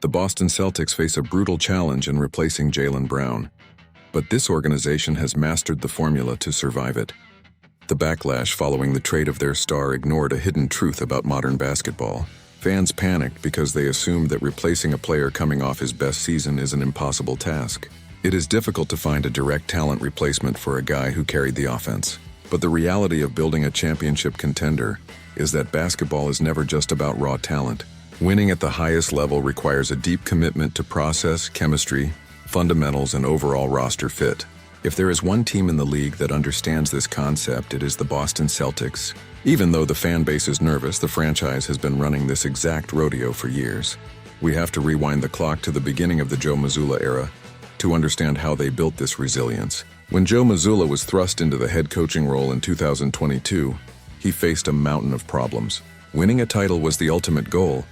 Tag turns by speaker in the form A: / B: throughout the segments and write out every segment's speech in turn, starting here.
A: The Boston Celtics face a brutal challenge in replacing Jaylen Brown. But this organization has mastered the formula to survive it. The backlash following the trade of their star ignored a hidden truth about modern basketball. Fans panicked because they assumed that replacing a player coming off his best season is an impossible task. It is difficult to find a direct talent replacement for a guy who carried the offense. But the reality of building a championship contender is that basketball is never just about raw talent. Winning at the highest level requires a deep commitment to process, chemistry, fundamentals, and overall roster fit. If there is one team in the league that understands this concept, it is the Boston Celtics. Even though the fan base is nervous, the franchise has been running this exact rodeo for years. We have to rewind the clock to the beginning of the Joe Mazzulla era to understand how they built this resilience. When Joe Mazzulla was thrust into the head coaching role in 2022, he faced a mountain of problems. Winning a title was the ultimate goal,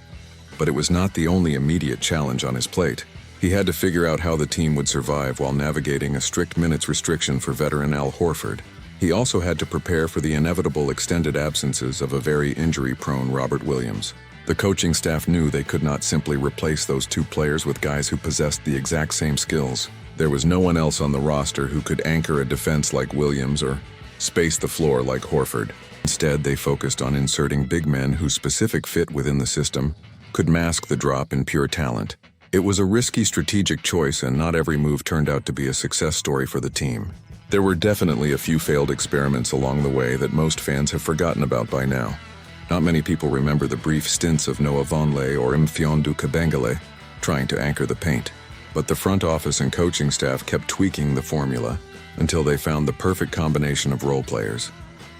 A: but it was not the only immediate challenge on his plate. He had to figure out how the team would survive while navigating a strict minutes restriction for veteran Al Horford. He also had to prepare for the inevitable extended absences of a very injury-prone Robert Williams. The coaching staff knew they could not simply replace those two players with guys who possessed the exact same skills. There was no one else on the roster who could anchor a defense like Williams or space the floor like Horford. Instead, they focused on inserting big men whose specific fit within the system could mask the drop in pure talent. It was a risky strategic choice, and not every move turned out to be a success story for the team. There were definitely a few failed experiments along the way that most fans have forgotten about by now. Not many people remember the brief stints of Noah Vonleh or Mfiondu Kabengele trying to anchor the paint. But the front office and coaching staff kept tweaking the formula until they found the perfect combination of role players.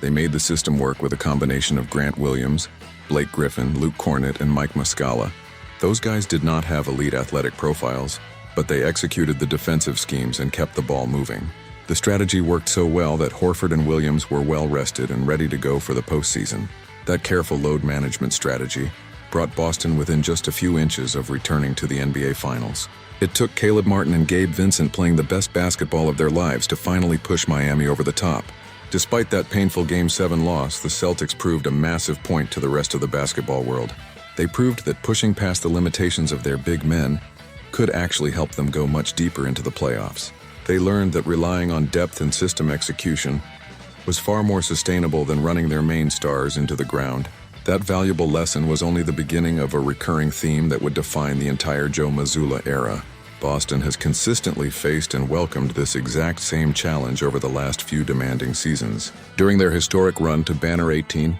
A: They made the system work with a combination of Grant Williams, Blake Griffin, Luke Cornett, and Mike Muscala. Those guys did not have elite athletic profiles, but they executed the defensive schemes and kept the ball moving. The strategy worked so well that Horford and Williams were well rested and ready to go for the postseason. That careful load management strategy brought Boston within just a few inches of returning to the NBA Finals. It took Caleb Martin and Gabe Vincent playing the best basketball of their lives to finally push Miami over the top. Despite that painful Game 7 loss, the Celtics proved a massive point to the rest of the basketball world. They proved that pushing past the limitations of their big men could actually help them go much deeper into the playoffs. They learned that relying on depth and system execution was far more sustainable than running their main stars into the ground. That valuable lesson was only the beginning of a recurring theme that would define the entire Joe Mazzulla era. Boston has consistently faced and welcomed this exact same challenge over the last few demanding seasons. During their historic run to Banner 18,